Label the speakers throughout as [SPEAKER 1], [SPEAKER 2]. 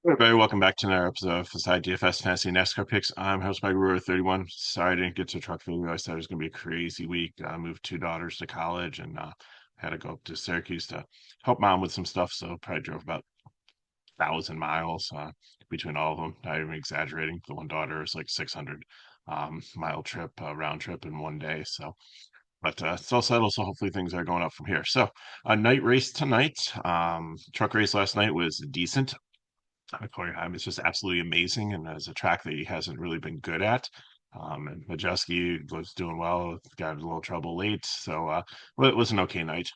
[SPEAKER 1] Hey, everybody, welcome back to another episode of FSidfs DFS Fantasy NASCAR Picks. I'm host Mike Brewer 31. Sorry I didn't get to a truck video. I said it was going to be a crazy week. I moved two daughters to college and had to go up to Syracuse to help mom with some stuff. So probably drove about 1,000 miles between all of them. Not even exaggerating. The one daughter is like 600 mile trip, round trip in one day. So, but it's all settled. So hopefully things are going up from here. So a night race tonight. Truck race last night was decent. Corningham is just absolutely amazing, and as a track that he hasn't really been good at. And Majeski was doing well, got a little trouble late, so well, it was an okay night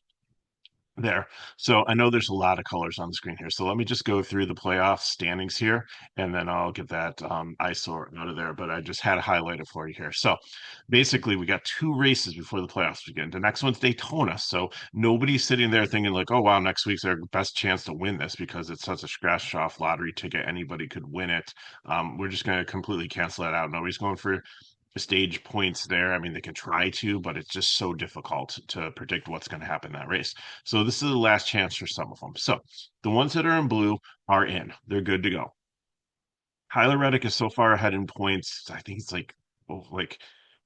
[SPEAKER 1] there. So I know there's a lot of colors on the screen here. So let me just go through the playoff standings here, and then I'll get that eyesore out of there. But I just had to highlight it for you here. So basically, we got two races before the playoffs begin. The next one's Daytona. So nobody's sitting there thinking like, oh wow, next week's our best chance to win this because it's such a scratch off lottery ticket. Anybody could win it. We're just going to completely cancel that out. Nobody's going for stage points there. I mean, they can try to, but it's just so difficult to predict what's going to happen in that race. So this is the last chance for some of them. So the ones that are in blue are in. They're good to go. Tyler Reddick is so far ahead in points. I think it's like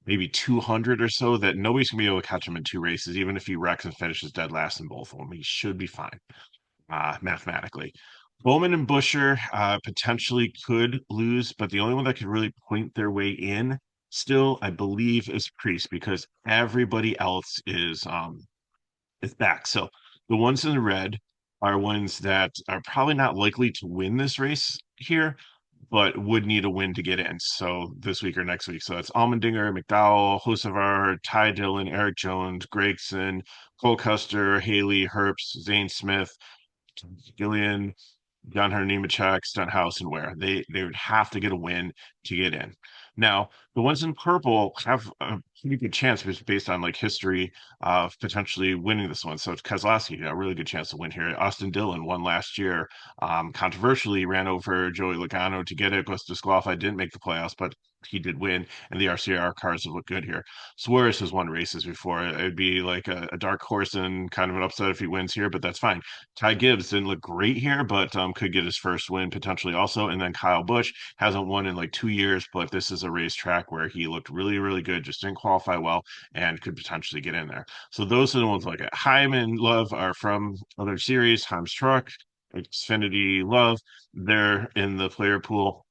[SPEAKER 1] maybe 200 or so that nobody's gonna be able to catch him in two races, even if he wrecks and finishes dead last in both of them. He should be fine mathematically. Bowman and Busher potentially could lose, but the only one that could really point their way in still, I believe, is Priest because everybody else is back. So the ones in the red are ones that are probably not likely to win this race here, but would need a win to get in. So this week or next week. So it's Allmendinger, McDowell, Hocevar, Ty Dillon, Eric Jones, Gregson, Cole Custer, Haley, Herbst, Zane Smith, Gillian, Jan Nemechek, Stenhouse, and Ware. They would have to get a win to get in. Now, the ones in purple have a pretty good chance based on like history of potentially winning this one. So it's Keselowski, a really good chance to win here. Austin Dillon won last year. Controversially ran over Joey Logano to get it, was disqualified, didn't make the playoffs, but he did win, and the RCR cars have looked good here. Suarez has won races before. It'd be like a dark horse and kind of an upset if he wins here, but that's fine. Ty Gibbs didn't look great here, but could get his first win potentially also. And then Kyle Busch hasn't won in like 2 years, but this is a racetrack where he looked really, really good, just didn't qualify well, and could potentially get in there. So those are the ones like it. Heim and Love are from other series. Heim's Truck, Xfinity Love, they're in the player pool,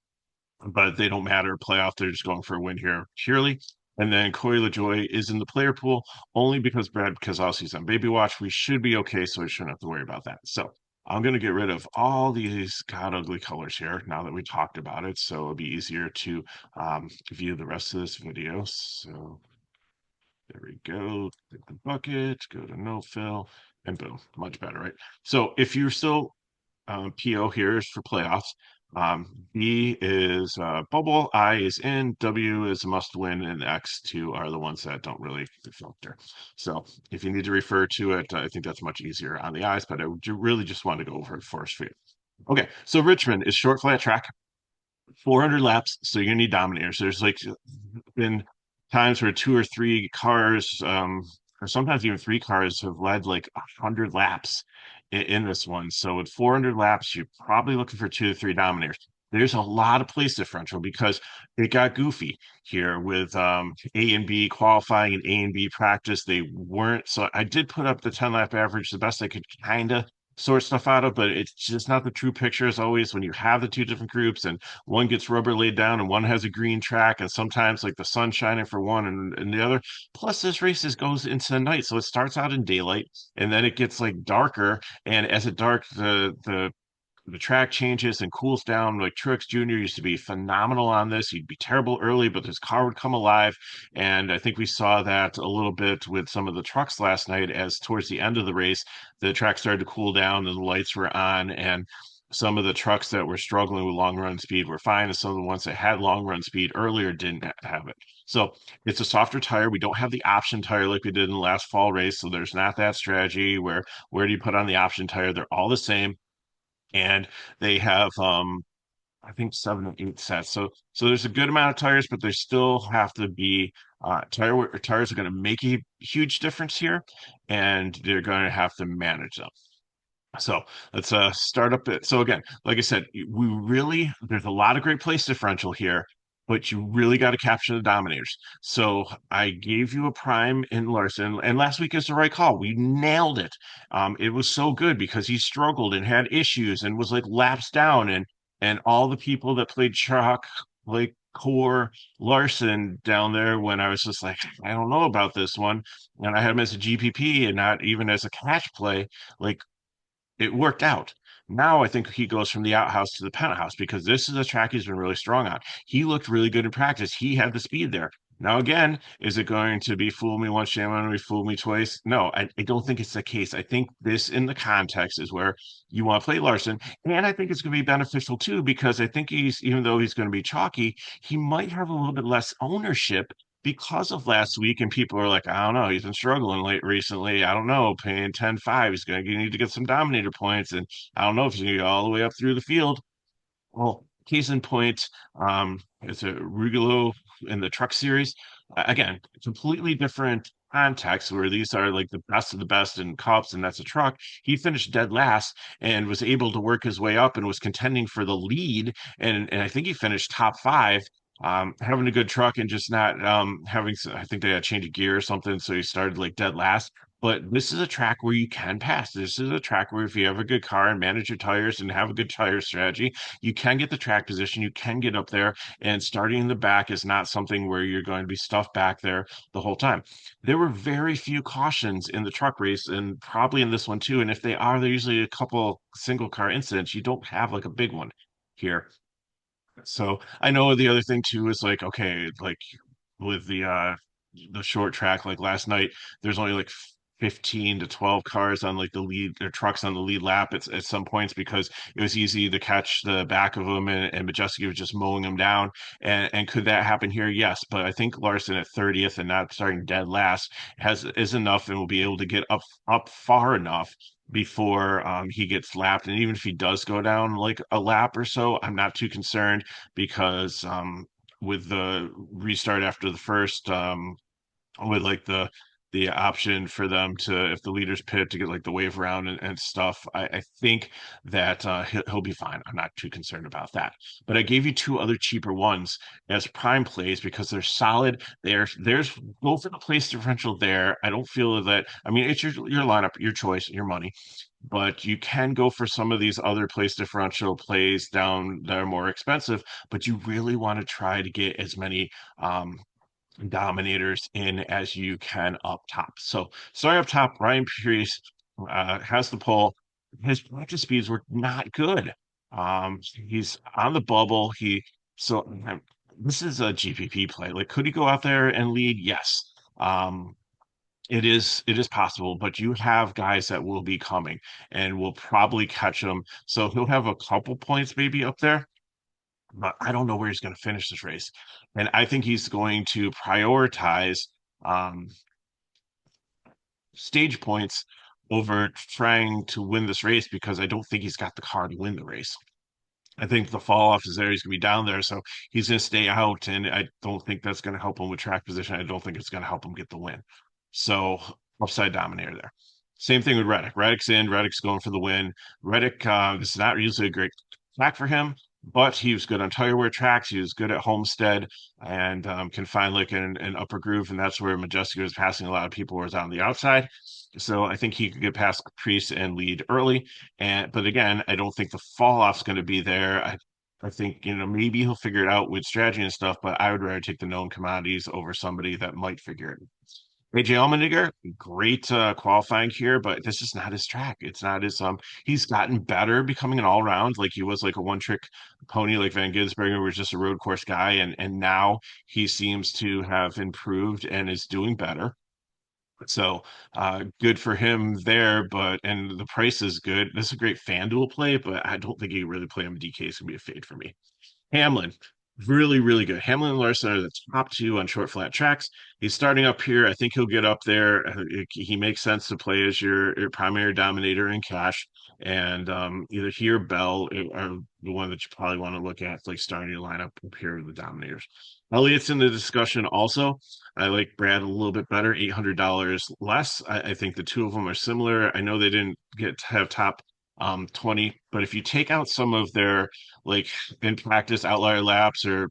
[SPEAKER 1] but they don't matter. Playoff, they're just going for a win here purely. And then Corey LaJoy is in the player pool only because Brad Keselowski's on baby watch. We should be okay, so we shouldn't have to worry about that. So I'm going to get rid of all these god ugly colors here now that we talked about it, so it'll be easier to view the rest of this video. So there we go. Click the bucket, go to no fill, and boom, much better, right? So if you're still PO here is for playoffs. B is bubble, I is in, W is a must win, and X2 are the ones that don't really filter. So if you need to refer to it, I think that's much easier on the eyes, but I really just want to go over it first for you. Okay, so Richmond is short flat track, 400 laps, so you're gonna need dominators. There's like been times where two or three cars, or sometimes even three cars, have led like 100 laps in this one. So with 400 laps, you're probably looking for two to three dominators. There's a lot of place differential because it got goofy here with A and B qualifying and A and B practice. They weren't, so I did put up the 10 lap average the best I could kind of sort stuff out of, but it's just not the true picture as always when you have the two different groups and one gets rubber laid down and one has a green track and sometimes like the sun shining for one and the other. Plus this race goes into the night, so it starts out in daylight and then it gets like darker, and as it dark the track changes and cools down. Like Truex Jr. used to be phenomenal on this. He'd be terrible early, but his car would come alive. And I think we saw that a little bit with some of the trucks last night as towards the end of the race, the track started to cool down and the lights were on. And some of the trucks that were struggling with long run speed were fine, and some of the ones that had long run speed earlier didn't have it. So it's a softer tire. We don't have the option tire like we did in the last fall race. So there's not that strategy where do you put on the option tire? They're all the same, and they have I think 7 or 8 sets. So there's a good amount of tires, but they still have to be tires are going to make a huge difference here, and they're going to have to manage them. So let's start up it. So again, like I said, we really there's a lot of great place differential here, but you really got to capture the dominators. So I gave you a prime in Larson, and last week is the right call. We nailed it. It was so good because he struggled and had issues and was like laps down, and all the people that played chalk like core Larson down there when I was just like, I don't know about this one. And I had him as a GPP and not even as a cash play. Like it worked out. Now I think he goes from the outhouse to the penthouse because this is a track he's been really strong on. He looked really good in practice. He had the speed there. Now again, is it going to be fool me once, shame on me, fool me twice? No, I don't think it's the case. I think this in the context is where you want to play Larson. And I think it's going to be beneficial too, because I think he's, even though he's going to be chalky, he might have a little bit less ownership because of last week, and people are like, I don't know, he's been struggling late recently. I don't know, paying 10-5. He's going to need to get some dominator points, and I don't know if he's going to go all the way up through the field. Well, case in point, it's a Rugolo in the Truck Series. Again, completely different context where these are like the best of the best in cups, and that's a truck. He finished dead last and was able to work his way up and was contending for the lead. And I think he finished top five. Having a good truck and just not I think they had to change a gear or something, so he started like dead last. But this is a track where you can pass. This is a track where if you have a good car and manage your tires and have a good tire strategy, you can get the track position, you can get up there, and starting in the back is not something where you're going to be stuffed back there the whole time. There were very few cautions in the truck race, and probably in this one too. And if they are, they're usually a couple single car incidents. You don't have like a big one here. So I know the other thing too is like, okay, like with the short track, like last night, there's only like 15 to 12 cars on like the lead or trucks on the lead lap at some points because it was easy to catch the back of them and Majeski was just mowing them down. And could that happen here? Yes, but I think Larson at 30th and not starting dead last has is enough and will be able to get up far enough before he gets lapped. And even if he does go down like a lap or so, I'm not too concerned because with the restart after the first with like the option for them to if the leaders pit to get like the wave around and stuff. I think that he'll be fine. I'm not too concerned about that. But I gave you two other cheaper ones as prime plays because they're solid. There's go for the place differential there. I don't feel that. I mean, it's your lineup, your choice, your money, but you can go for some of these other place differential plays down that are more expensive. But you really want to try to get as many dominators in as you can up top. So starting up top, Ryan Pierce has the pole. His practice speeds were not good. He's on the bubble. This is a GPP play. Like, could he go out there and lead? Yes. It is possible, but you have guys that will be coming and will probably catch him. So he'll have a couple points maybe up there, but I don't know where he's going to finish this race. And I think he's going to prioritize um, stage points over trying to win this race because I don't think he's got the car to win the race. I think the fall off is there. He's going to be down there. So he's going to stay out. And I don't think that's going to help him with track position. I don't think it's going to help him get the win. So upside dominator there. Same thing with Reddick. Reddick's in. Reddick's going for the win. Reddick, this is not usually a great track for him, but he was good on tire wear tracks. He was good at Homestead and can find like an upper groove. And that's where Majeski was passing a lot of people who was on the outside. So I think he could get past Caprice and lead early. But again, I don't think the fall off's going to be there. I think, maybe he'll figure it out with strategy and stuff, but I would rather take the known commodities over somebody that might figure it. AJ Allmendinger, great qualifying here, but this is not his track. It's not his he's gotten better becoming an all-round, like he was like a one-trick pony like Van Gisbergen was just a road course guy, and now he seems to have improved and is doing better. So good for him there, and the price is good. This is a great FanDuel play, but I don't think he can really play him DK. It's gonna be a fade for me. Hamlin, really, really good. Hamlin and Larson are the top two on short flat tracks. He's starting up here. I think he'll get up there. He makes sense to play as your primary dominator in cash. And either he or Bell are the one that you probably want to look at, like starting your lineup up here with the dominators. Elliott's in the discussion also. I like Brad a little bit better, $800 less. I think the two of them are similar. I know they didn't get to have top 20. But if you take out some of their like in practice outlier laps or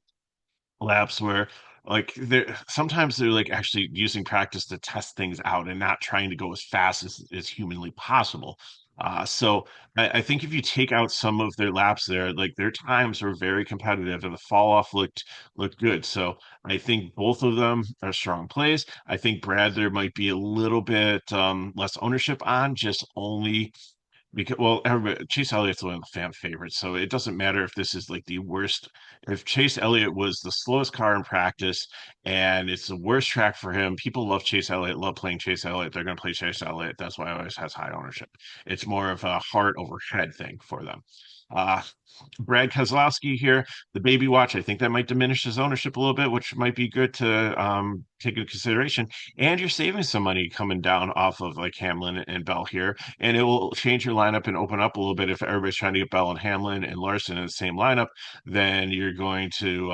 [SPEAKER 1] laps where like they're sometimes they're like actually using practice to test things out and not trying to go as fast as humanly possible. So I think if you take out some of their laps there, like their times were very competitive and the fall off looked good. So I think both of them are strong plays. I think Brad there might be a little bit less ownership on just only because, well, everybody, Chase Elliott's one of the fan favorites, so it doesn't matter if this is like the worst. If Chase Elliott was the slowest car in practice and it's the worst track for him, people love Chase Elliott, love playing Chase Elliott. They're going to play Chase Elliott. That's why he always has high ownership. It's more of a heart over head thing for them. Uh, Brad Keselowski here, the baby watch. I think that might diminish his ownership a little bit, which might be good to take into consideration. And you're saving some money coming down off of like Hamlin and Bell here, and it will change your lineup and open up a little bit if everybody's trying to get Bell and Hamlin and Larson in the same lineup. Then you're going to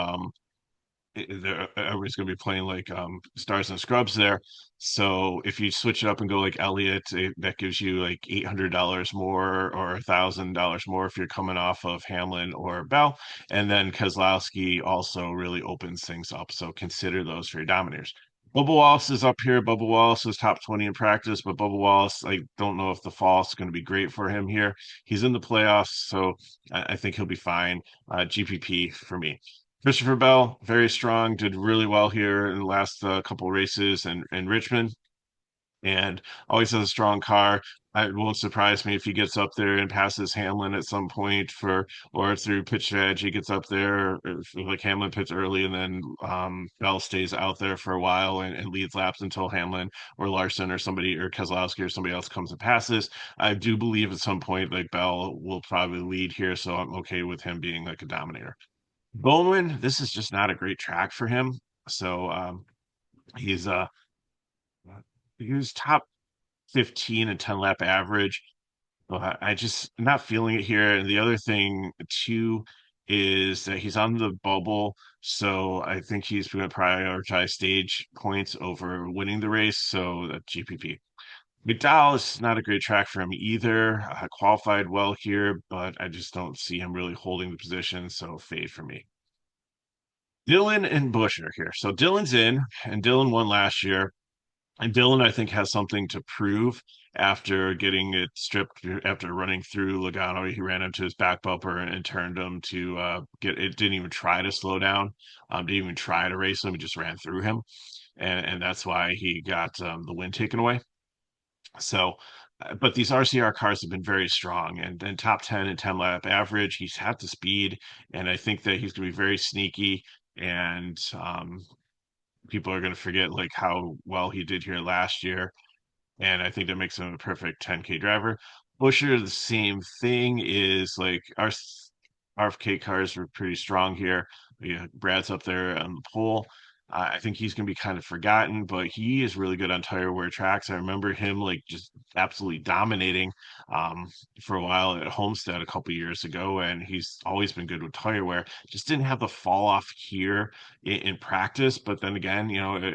[SPEAKER 1] everybody's going to be playing like stars and scrubs there. So if you switch it up and go like Elliott, that gives you like $800 more or $1,000 more if you're coming off of Hamlin or Bell. And then Keselowski also really opens things up. So consider those for your dominators. Bubba Wallace is up here. Bubba Wallace is top 20 in practice, but Bubba Wallace, I don't know if the fall is going to be great for him here. He's in the playoffs, so I think he'll be fine. GPP for me. Christopher Bell, very strong, did really well here in the last couple races in Richmond, and always has a strong car. It won't surprise me if he gets up there and passes Hamlin at some point for, or through pitch strategy gets up there, or if, like Hamlin pits early and then Bell stays out there for a while and leads laps until Hamlin or Larson or somebody or Keselowski or somebody else comes and passes. I do believe at some point like Bell will probably lead here, so I'm okay with him being like a dominator. Bowman, this is just not a great track for him. So he's he was top 15 and 10 lap average. But I just not feeling it here. And the other thing too is that he's on the bubble. So I think he's going to prioritize stage points over winning the race. So that GPP. McDowell is not a great track for him either. Qualified well here, but I just don't see him really holding the position. So fade for me. Dylan and Bush are here. So Dylan's in, and Dylan won last year. And Dylan, I think, has something to prove after getting it stripped after running through Logano. He ran into his back bumper and turned him to get it. Didn't even try to slow down. Didn't even try to race him. He just ran through him, and that's why he got the win taken away. So, but these RCR cars have been very strong and top 10 and 10 lap average. He's had the speed, and I think that he's going to be very sneaky. And people are going to forget like how well he did here last year, and I think that makes him a perfect 10K driver. Busher, the same thing is like our RFK cars were pretty strong here. Yeah, Brad's up there on the pole. I think he's going to be kind of forgotten, but he is really good on tire wear tracks. I remember him like just absolutely dominating um, for a while at Homestead a couple years ago, and he's always been good with tire wear. Just didn't have the fall off here in practice, but then again,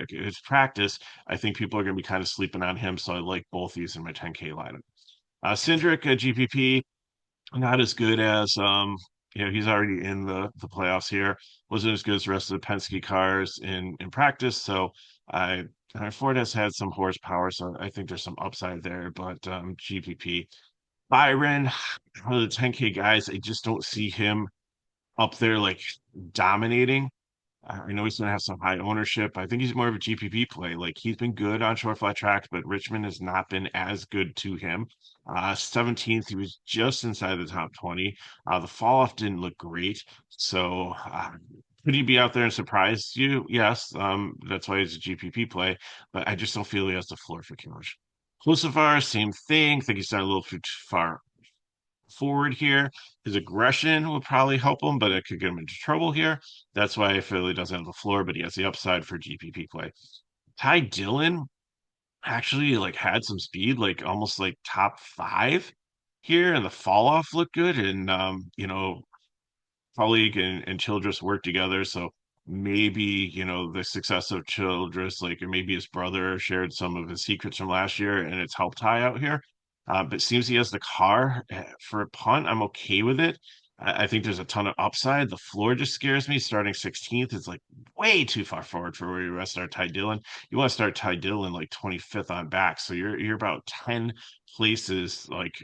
[SPEAKER 1] it's practice. I think people are going to be kind of sleeping on him, so I like both these in my 10K lineup. Cindric, GPP, not as good as he's already in the playoffs here. Wasn't as good as the rest of the Penske cars in practice. So I Ford has had some horsepower, so I think there's some upside there. But GPP Byron, one of the 10K guys, I just don't see him up there like dominating. I know he's going to have some high ownership. I think he's more of a GPP play. Like he's been good on short flat tracks, but Richmond has not been as good to him. 17th, he was just inside the top 20. The fall off didn't look great. So could he be out there and surprise you? Yes. That's why he's a GPP play, but I just don't feel he has the floor for Kimmich. Crucifer, same thing. Think he's not a little too far forward here. His aggression will probably help him, but it could get him into trouble here. That's why I feel he doesn't have the floor, but he has the upside for GPP play. Ty Dillon actually like had some speed, like almost like top five here, and the fall off looked good. And colleague and Childress work together, so maybe the success of Childress, like or maybe his brother shared some of his secrets from last year, and it's helped Ty out here. but seems he has the car. For a punt. I'm okay with it. I think there's a ton of upside. The floor just scares me. Starting 16th is like way too far forward for where you want to start Ty Dillon. You want to start Ty Dillon like 25th on back, so you're about 10 places like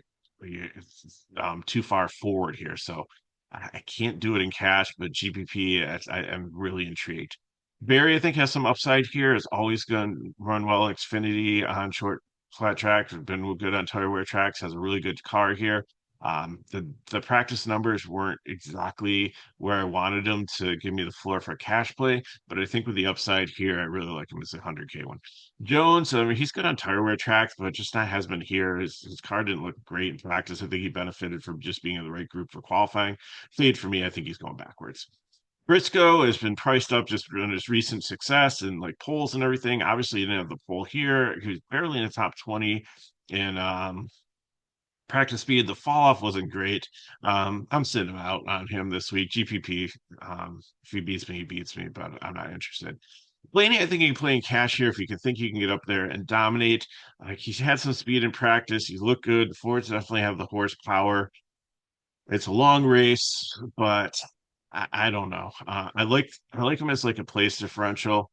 [SPEAKER 1] too far forward here. So I can't do it in cash, but GPP, am really intrigued. Barry, I think, has some upside here. Is always going to run well in Xfinity on short flat track. Been good on tire wear tracks. Has a really good car here. The practice numbers weren't exactly where I wanted them to give me the floor for a cash play, but I think with the upside here, I really like him as a 100K one. Jones, I mean, he's good on tire wear tracks, but just not has been here. His car didn't look great in practice. I think he benefited from just being in the right group for qualifying. Fade for me, I think he's going backwards. Briscoe has been priced up just on his recent success and like polls and everything. Obviously, he didn't have the poll here. He was barely in the top 20 in practice speed. The fall off wasn't great. I'm sitting him out on him this week. GPP. If he beats me, he beats me, but I'm not interested. Blaney, I think he can play in cash here if you can think he can get up there and dominate. He's had some speed in practice. He's looked good. The Fords definitely have the horsepower. It's a long race, but I don't know. I like him as like a place differential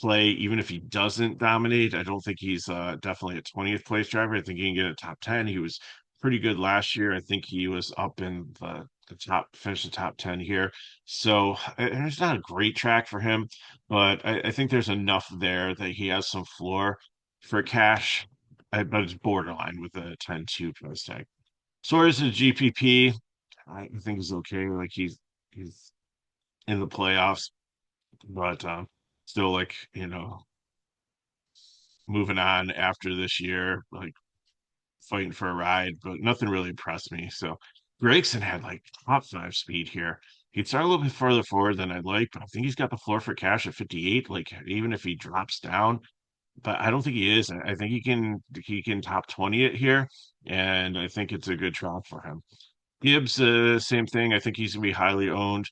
[SPEAKER 1] play, even if he doesn't dominate. I don't think he's definitely a 20th place driver. I think he can get a top 10. He was pretty good last year. I think he was up in the top, finish the top 10 here. So and it's not a great track for him, but I think there's enough there that he has some floor for cash. But it's borderline with a 10-2 price tag. Suarez is GPP. I think is okay. Like he's in the playoffs, but still like moving on after this year, like fighting for a ride, but nothing really impressed me. So Gregson had like top five speed here. He'd start a little bit further forward than I'd like, but I think he's got the floor for cash at 58. Like even if he drops down, but I don't think he is. I think he can top 20 it here, and I think it's a good trap for him. Gibbs, same thing. I think he's gonna be highly owned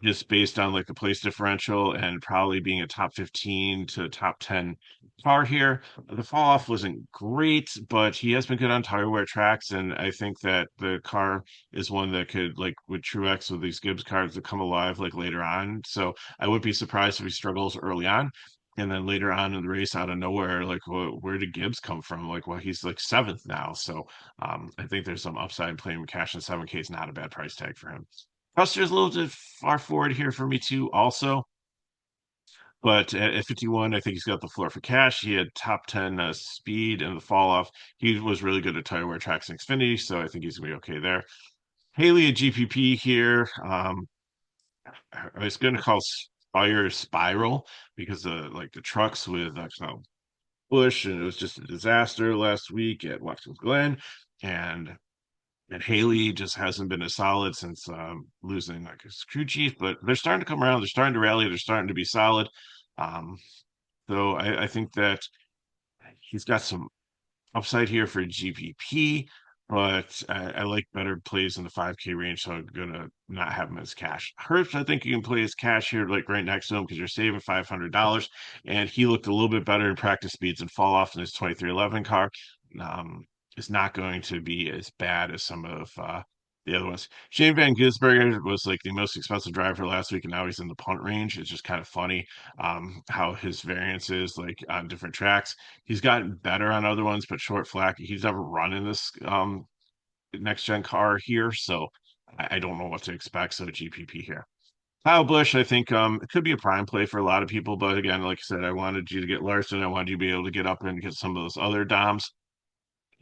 [SPEAKER 1] just based on like the place differential and probably being a top 15 to top 10 car here. The fall off wasn't great, but he has been good on tire wear tracks. And I think that the car is one that could, like with Truex, with these Gibbs cars, to come alive like later on. So I wouldn't be surprised if he struggles early on. And then later on in the race, out of nowhere, like, where did Gibbs come from? Like, well, he's like seventh now. So I think there's some upside playing with cash, and 7K is not a bad price tag for him. Custer's a little bit far forward here for me too, also. But at 51, I think he's got the floor for cash. He had top 10 speed and the fall off. He was really good at tire wear tracks and Xfinity, so I think he's gonna be okay there. Haley at GPP here. I was gonna call Spire Spiral because the trucks with Bush, and it was just a disaster last week at Watkins Glen, and Haley just hasn't been as solid since losing like his crew chief, but they're starting to come around. They're starting to rally. They're starting to be solid. Um, so I think that he's got some upside here for GPP, but I like better plays in the 5K range, so I'm gonna not have him as cash. Hurts, I think you can play as cash here, like right next to him, because you're saving $500, and he looked a little bit better in practice speeds and fall off in his 2311 car. Um, it's not going to be as bad as some of the other ones. Shane Van Gisbergen was like the most expensive driver last week, and now he's in the punt range. It's just kind of funny how his variance is like on different tracks. He's gotten better on other ones, but short flack, he's never run in this next gen car here, so I don't know what to expect. So GPP here. Kyle Busch, I think it could be a prime play for a lot of people, but again, like I said, I wanted you to get Larson. I wanted you to be able to get up and get some of those other DOMs.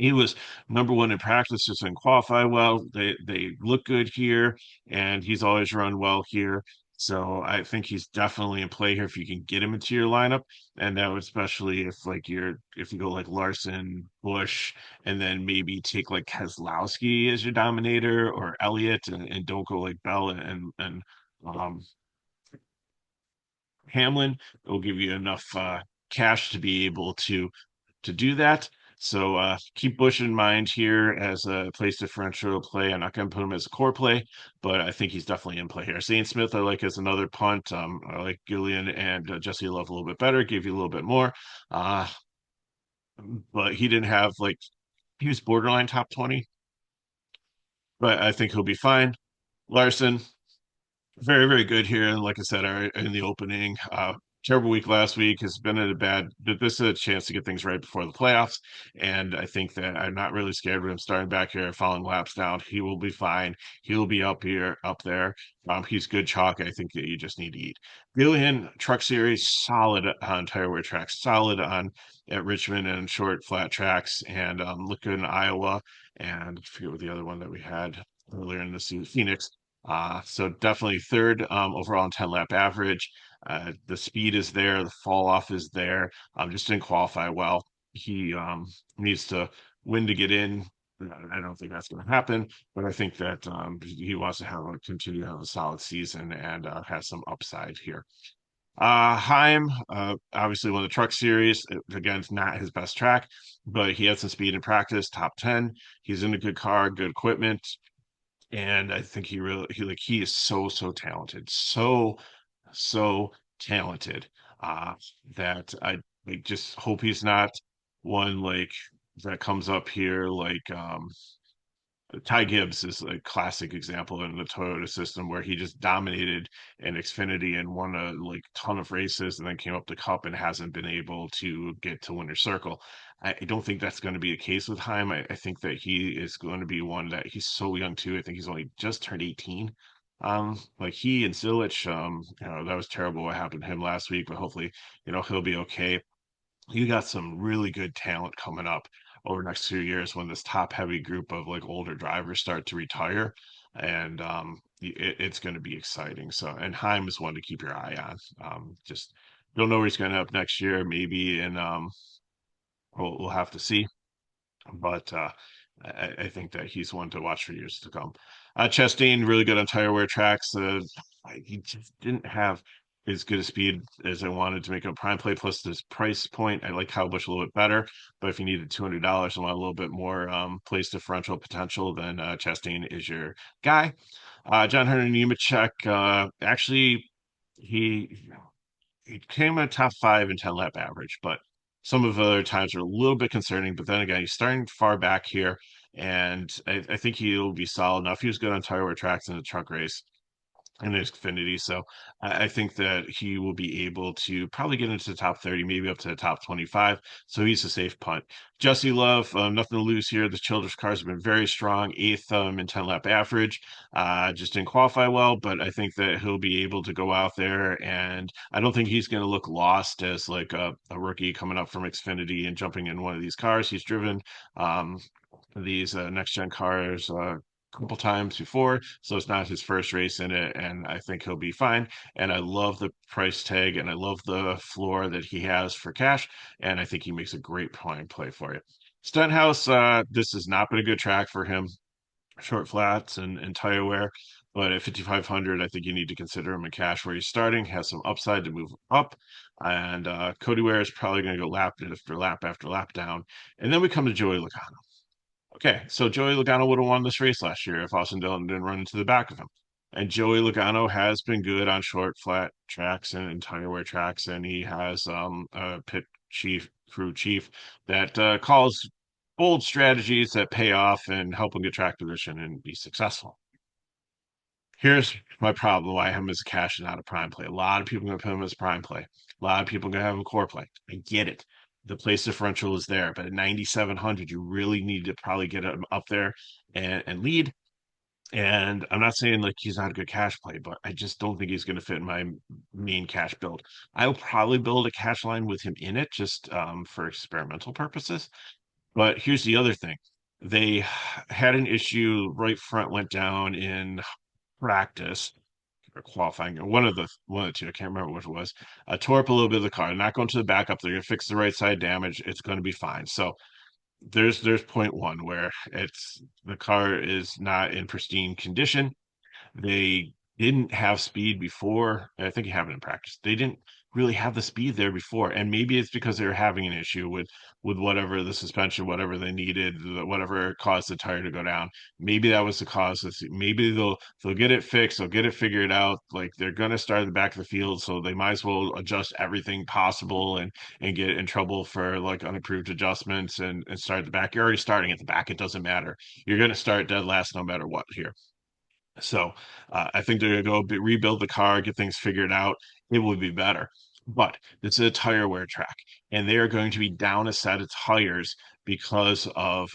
[SPEAKER 1] He was number one in practice, just didn't qualify well. They look good here, and he's always run well here. So I think he's definitely in play here if you can get him into your lineup, and that would especially if you go like Larson, Bush, and then maybe take like Keselowski as your dominator or Elliott, and don't go like Bell and um, Hamlin. It will give you enough cash to be able to do that. So keep Bush in mind here as a place differential play. I'm not going to put him as a core play, but I think he's definitely in play here. Zane Smith, I like as another punt. I like Gillian and Jesse Love a little bit better, give you a little bit more. Uh, but he didn't have like He was borderline top 20, but I think he'll be fine. Larson, very, very good here. And like I said, in the opening, terrible week last week has been in a bad, but this is a chance to get things right before the playoffs. And I think that I'm not really scared of him starting back here, following laps down. He will be fine. He'll be up here, up there. He's good chalk. I think that you just need to eat. Gillihan Truck Series, solid on tire wear tracks, solid on at Richmond and short flat tracks, and look good in Iowa. And I forget what the other one that we had earlier in the season, Phoenix. So definitely third overall in 10 lap average. The speed is there, the fall off is there. Just didn't qualify well. He needs to win to get in. I don't think that's going to happen, but I think that he wants to continue to have a solid season and has some upside here. Heim, obviously won the Truck Series. Again, it's not his best track, but he had some speed in practice, top 10. He's in a good car, good equipment, and I think he is so talented, so talented. Uh, that I just hope he's not one like that comes up here like Ty Gibbs is a classic example in the Toyota system where he just dominated in Xfinity and won a like ton of races and then came up the Cup and hasn't been able to get to winner's circle. I don't think that's going to be a case with Heim. I think that he is going to be one that he's so young too. I think he's only just turned 18. Like he and Zilich, that was terrible what happened to him last week, but hopefully, he'll be okay. You got some really good talent coming up over the next few years when this top heavy group of like older drivers start to retire, and it's going to be exciting. So, and Heim is one to keep your eye on. Just don't know where he's going to end up next year. Maybe, and we'll have to see, but I think that he's one to watch for years to come. Chastain, really good on tire wear tracks. He just didn't have as good a speed as I wanted to make a prime play. Plus, this price point, I like Kyle Busch a little bit better. But if you needed $200 and want a little bit more place differential potential, then Chastain is your guy. John Hunter Nemechek, actually, he he came in top five in 10 lap average, but some of the other times are a little bit concerning. But then again, he's starting far back here, and I think he'll be solid enough. He was good on tire wear tracks in the truck race in Xfinity. So I think that he will be able to probably get into the top 30, maybe up to the top 25. So he's a safe punt. Jesse Love, nothing to lose here. The Childress cars have been very strong, eighth in 10 lap average. Just didn't qualify well, but I think that he'll be able to go out there. And I don't think he's going to look lost as like a rookie coming up from Xfinity and jumping in one of these cars. He's driven um, these next gen cars couple times before, so it's not his first race in it, and I think he'll be fine. And I love the price tag, and I love the floor that he has for cash, and I think he makes a great point play for you. Stenhouse, this has not been a good track for him, short flats and tire wear. But at 5,500, I think you need to consider him in cash where he's starting, has some upside to move up. And Cody Ware is probably going to go lap after lap after lap down. And then we come to Joey Logano. Okay, so Joey Logano would have won this race last year if Austin Dillon didn't run into the back of him. And Joey Logano has been good on short, flat tracks and tire wear tracks, and he has a pit chief, crew chief that calls bold strategies that pay off and help him get track position and be successful. Here's my problem why I have him as a cash and not a prime play. A lot of people are going to put him as a prime play. A lot of people are going to have him core play. I get it. The place differential is there, but at 9,700, you really need to probably get him up there and lead. And I'm not saying like he's not a good cash play, but I just don't think he's going to fit in my main cash build. I'll probably build a cash line with him in it just for experimental purposes. But here's the other thing. They had an issue, right front went down in practice or qualifying, or one of the two. I can't remember which it was. Tore up a little bit of the car. Not going to the backup. They're going to fix the right side damage. It's going to be fine. So there's point one where it's the car is not in pristine condition. They didn't have speed before. I think it happened in practice. They didn't really have the speed there before. And maybe it's because they were having an issue with whatever the suspension, whatever they needed, whatever caused the tire to go down. Maybe that was the cause. Maybe they'll get it fixed, they'll get it figured out. Like they're gonna start at the back of the field, so they might as well adjust everything possible and get in trouble for like unapproved adjustments and start at the back. You're already starting at the back. It doesn't matter. You're gonna start dead last no matter what here. So I think they're going to go rebuild the car, get things figured out. It would be better. But this is a tire wear track, and they are going to be down a set of tires because of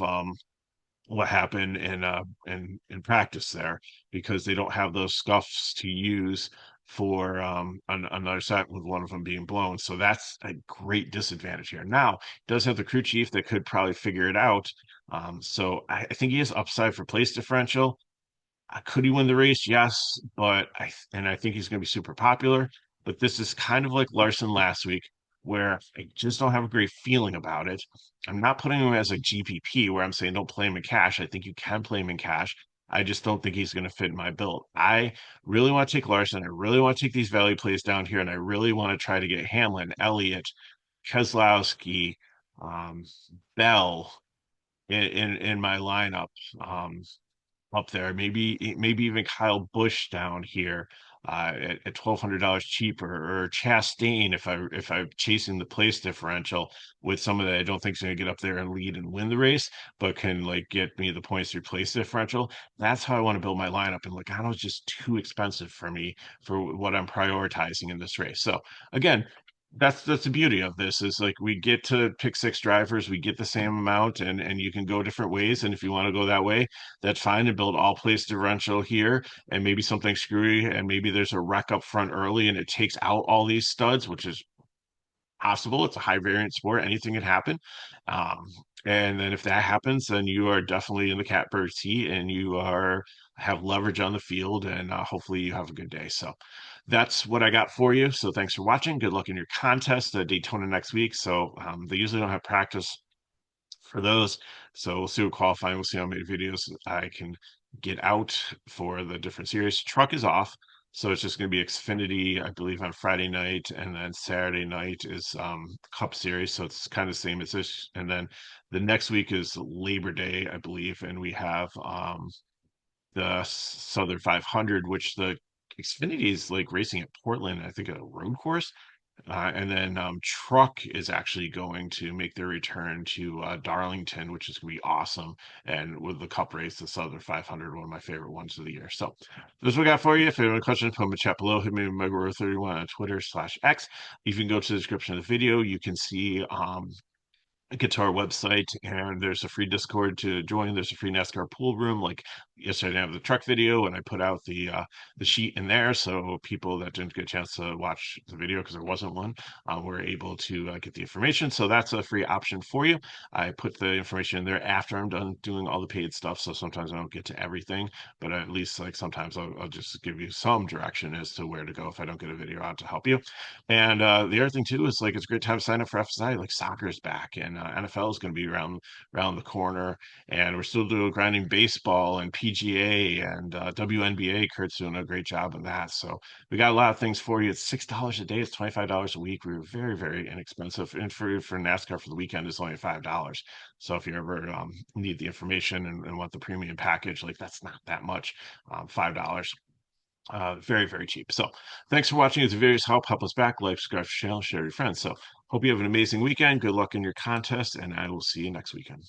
[SPEAKER 1] what happened in practice there, because they don't have those scuffs to use for another set with one of them being blown. So that's a great disadvantage here. Now, it does have the crew chief that could probably figure it out. So I think he has upside for place differential. Could he win the race? Yes, but I think he's going to be super popular. But this is kind of like Larson last week, where I just don't have a great feeling about it. I'm not putting him as a GPP where I'm saying don't play him in cash. I think you can play him in cash. I just don't think he's going to fit in my build. I really want to take Larson. I really want to take these value plays down here, and I really want to try to get Hamlin, Elliott, Keselowski, um, Bell in my lineup. Um, Up there. Maybe even Kyle Busch down here at $1,200 cheaper, or Chastain if I'm chasing the place differential with someone that I don't think is going to get up there and lead and win the race, but can like get me the points through place differential. That's how I want to build my lineup. And Logano is just too expensive for me for what I'm prioritizing in this race. So again, that's the beauty of this is like we get to pick six drivers, we get the same amount, and you can go different ways. And if you want to go that way, that's fine, and build all place differential here and maybe something screwy, and maybe there's a wreck up front early and it takes out all these studs, which is possible. It's a high variance sport. Anything can happen. Um, and then if that happens, then you are definitely in the catbird seat and you are have leverage on the field, and hopefully you have a good day. So that's what I got for you. So thanks for watching. Good luck in your contest, Daytona next week. So they usually don't have practice for those. So we'll see what qualifying. We'll see how many videos I can get out for the different series. Truck is off, so it's just going to be Xfinity, I believe, on Friday night, and then Saturday night is Cup Series. So it's kind of the same as this. And then the next week is Labor Day, I believe, and we have the Southern 500, which the Xfinity is like racing at Portland, I think, at a road course. And then Truck is actually going to make their return to Darlington, which is going to be awesome. And with the Cup race, the Southern 500, one of my favorite ones of the year. So those what I got for you. If you have any questions, put them in the chat below. Hit me with Megaro31 on Twitter/X. You can go to the description of the video. You can see get to our website, and there's a free Discord to join. There's a free NASCAR pool room. Like yesterday, I have the truck video, and I put out the sheet in there, so people that didn't get a chance to watch the video because there wasn't one were able to get the information. So that's a free option for you. I put the information in there after I'm done doing all the paid stuff. So sometimes I don't get to everything, but at least like sometimes I'll just give you some direction as to where to go if I don't get a video out to help you. And the other thing too is like it's a great time to sign up for FSI. Like soccer is back, and NFL is going to be around the corner, and we're still doing grinding baseball and PGA and WNBA. Kurt's doing a great job of that. So we got a lot of things for you. It's $6 a day. It's $25 a week. We were very inexpensive, and for NASCAR for the weekend it's only $5. So if you ever need the information and want the premium package, like that's not that much. $5. Very cheap. So thanks for watching. If the videos help us back, like, subscribe, share with your friends. So hope you have an amazing weekend. Good luck in your contest, and I will see you next weekend.